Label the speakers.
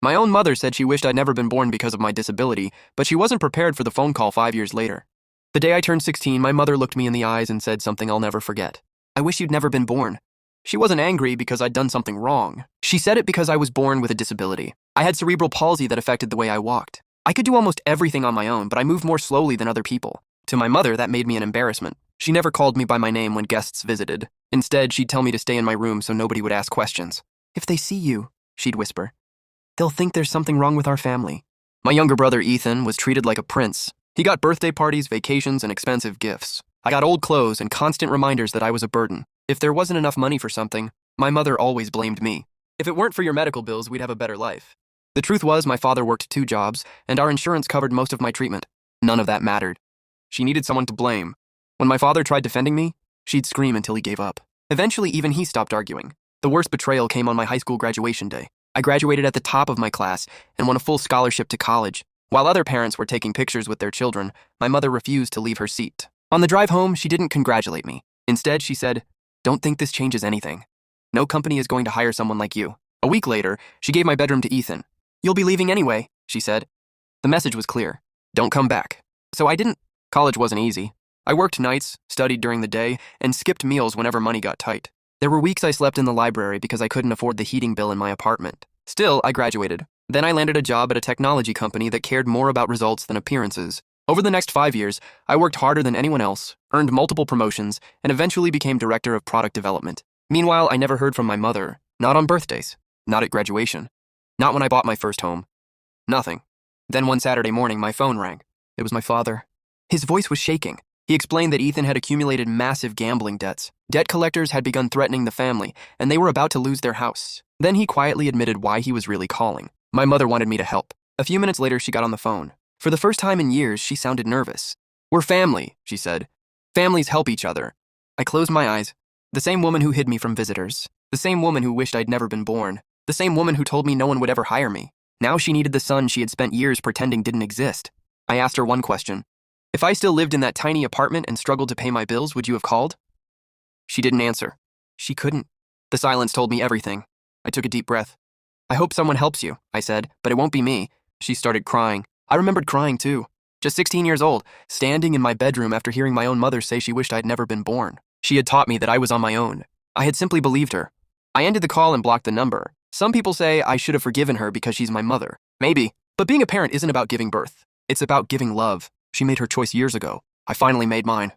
Speaker 1: My own mother said she wished I'd never been born because of my disability, but she wasn't prepared for the phone call 5 years later. The day I turned 16, my mother looked me in the eyes and said something I'll never forget. "I wish you'd never been born." She wasn't angry because I'd done something wrong. She said it because I was born with a disability. I had cerebral palsy that affected the way I walked. I could do almost everything on my own, but I moved more slowly than other people. To my mother, that made me an embarrassment. She never called me by my name when guests visited. Instead, she'd tell me to stay in my room so nobody would ask questions. "If they see you," she'd whisper, "they'll think there's something wrong with our family." My younger brother, Ethan, was treated like a prince. He got birthday parties, vacations, and expensive gifts. I got old clothes and constant reminders that I was a burden. If there wasn't enough money for something, my mother always blamed me. "If it weren't for your medical bills, we'd have a better life." The truth was, my father worked 2 jobs, and our insurance covered most of my treatment. None of that mattered. She needed someone to blame. When my father tried defending me, she'd scream until he gave up. Eventually, even he stopped arguing. The worst betrayal came on my high school graduation day. I graduated at the top of my class and won a full scholarship to college. While other parents were taking pictures with their children, my mother refused to leave her seat. On the drive home, she didn't congratulate me. Instead, she said, "Don't think this changes anything. No company is going to hire someone like you." A week later, she gave my bedroom to Ethan. "You'll be leaving anyway," she said. The message was clear. Don't come back. So I didn't. College wasn't easy. I worked nights, studied during the day, and skipped meals whenever money got tight. There were weeks I slept in the library because I couldn't afford the heating bill in my apartment. Still, I graduated. Then I landed a job at a technology company that cared more about results than appearances. Over the next 5 years, I worked harder than anyone else, earned multiple promotions, and eventually became director of product development. Meanwhile, I never heard from my mother. Not on birthdays. Not at graduation. Not when I bought my first home. Nothing. Then one Saturday morning, my phone rang. It was my father. His voice was shaking. He explained that Ethan had accumulated massive gambling debts. Debt collectors had begun threatening the family, and they were about to lose their house. Then he quietly admitted why he was really calling. My mother wanted me to help. A few minutes later, she got on the phone. For the first time in years, she sounded nervous. "We're family," she said. "Families help each other." I closed my eyes. The same woman who hid me from visitors. The same woman who wished I'd never been born. The same woman who told me no one would ever hire me. Now she needed the son she had spent years pretending didn't exist. I asked her one question. "If I still lived in that tiny apartment and struggled to pay my bills, would you have called?" She didn't answer. She couldn't. The silence told me everything. I took a deep breath. "I hope someone helps you," I said, "but it won't be me." She started crying. I remembered crying too. Just 16 years old, standing in my bedroom after hearing my own mother say she wished I'd never been born. She had taught me that I was on my own. I had simply believed her. I ended the call and blocked the number. Some people say I should have forgiven her because she's my mother. Maybe. But being a parent isn't about giving birth. It's about giving love. She made her choice years ago. I finally made mine.